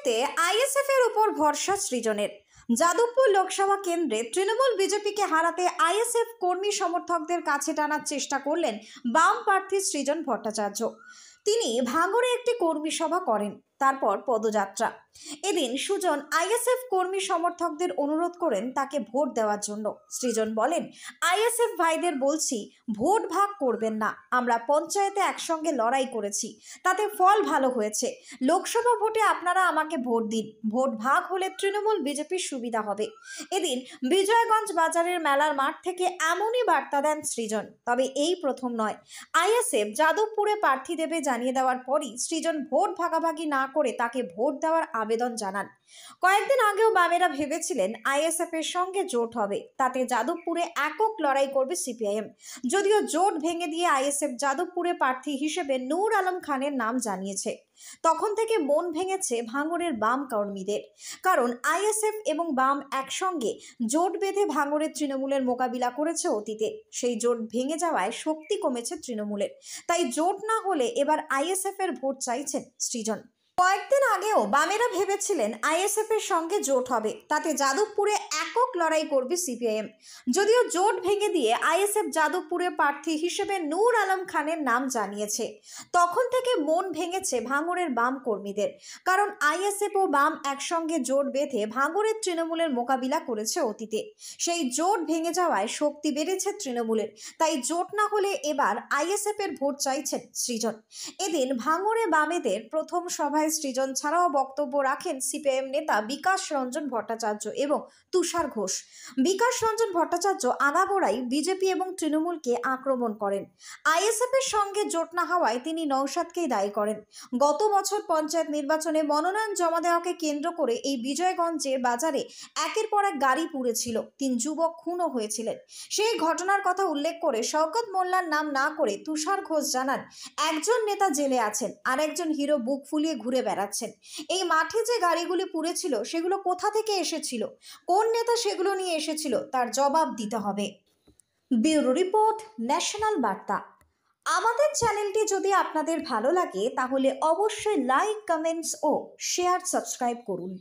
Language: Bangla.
রাজনীতিতে আইএসএফ এর উপর ভরসা সৃজনের। যাদবপুর লোকসভা কেন্দ্রে তৃণমূল বিজেপিকে হারাতে আইএসএফ কর্মী সমর্থকদের কাছে টানার চেষ্টা করলেন বাম প্রার্থী সৃজন ভট্টাচার্য। তিনি ভাঙড়ে একটি কর্মী সভা করেন, তারপর পদযাত্রা। এদিন সুজন আইএসএফ কর্মী সমর্থকদের অনুরোধ করেন তাকে ভোট দেওয়ার জন্য। সৃজন বলেন, আইএসএফ ভাইদের বলছি, ভোট ভাগ করবেন না। আমরা পঞ্চায়েতে একসঙ্গে লড়াই করেছি, তাতে ফল ভালো হয়েছে। লোকসভা ভোটে আপনারা আমাকে ভোট দিন। ভোট ভাগ হলে তৃণমূল বিজেপির সুবিধা হবে। এদিন বিজয়গঞ্জ বাজারের মেলার মাঠ থেকে এমনই বার্তা দেন সৃজন। তবে এই প্রথম নয়, আইএসএফ যাদবপুরে প্রার্থী দেবে জানিয়ে দেওয়ার পরই সৃজন ভোট ভাগাভাগি না করে তাকে ভোট দেওয়ার আবেদন জানান। কয়েকদিন আগেও বামেরা ভেবেছিলেন আইএসএফ এর সঙ্গে জোট হবে, তাতে যাদবপুরে একক লড়াই করবে সিপিআইএম। যদিও জোট ভেঙে দিয়ে আইএসএফ যাদবপুরে প্রার্থী হিসেবে নূর আলম খানের নাম জানিয়েছে। তখন থেকে মন ভেঙেছে ভাঙড়ের বাম কর্মীদের, কারণ আইএসএফ এবং বাম একসঙ্গে জোট বেঁধে ভাঙড়ের তৃণমূলের মোকাবিলা করেছে অতীতে। সেই জোট ভেঙে যাওয়ায় শক্তি কমেছে তৃণমূলের, তাই জোট না হলে এবার আইএসএফ এর ভোট চাইছেন সৃজন। কয়েকদিন আগেও বামেরা ভেবেছিলেন আইএসএফ এর সঙ্গে জোট হবে, তাতে যাদবপুরে একক লড়াই করবে সিপিআইএম। যদিও জোট ভেঙে দিয়ে আইএসএফ যাদবপুরে প্রার্থী হিসেবে নূর আলম খানের নাম জানিয়েছে। তখন থেকে মন ভেঙেছে ভাঙড়ের বাম কর্মীদের, কারণ আইএসএফ ও বাম একসঙ্গে জোট বেঁধে ভাঙড়ের তৃণমূলের মোকাবিলা করেছে অতীতে। সেই জোট ভেঙে যাওয়ায় শক্তি বেড়েছে তৃণমূলের, তাই জোট না হলে এবার আইএসএফ এর ভোট চাইছেন সৃজন। এদিন ভাঙড়ে বামেদের প্রথম সভায় সৃজন ছাড়াও বক্তব্য রাখেন সিপিআইএম নেতা বিকাশ রঞ্জন ভট্টাচার্য এবং তুষার ঘোষ। বিকাশ রঞ্জন ভট্টাচার্য আগাগোড়াই বিজেপি এবং তৃণমূলকে আক্রমণ করেন। আইএসএফ এর সঙ্গে জোট না হওয়ায় তিনি নওশাদকেই দায়ী করেন। গত বছর পঞ্চায়েত নির্বাচনে মনোনয়ন জমা দেওয়াকে কেন্দ্র করে এই বিজয়গঞ্জের বাজারে একের পর এক গাড়ি পুড়েছিল, 3 যুবক খুনও হয়েছিলেন। সেই ঘটনার কথা উল্লেখ করে শওকত মোল্লার নাম না করে তুষার ঘোষ জানান, একজন নেতা জেলে আছেন আর একজন হিরো বুক ফুলিয়ে ঘুরে বেড়াচ্ছেন। এই মাঠে যে গাড়িগুলি পুড়েছিল সেগুলো কোথা থেকে এসেছিল, কোন নেতা সেগুলো নিয়ে এসেছিল, তার জবাব দিতে হবে। ব্যুরো রিপোর্ট, ন্যাশনাল বার্তা। আমাদের চ্যানেলটি যদি আপনাদের ভালো লাগে তাহলে অবশ্যই লাইক, কমেন্টস ও শেয়ার, সাবস্ক্রাইব করুন।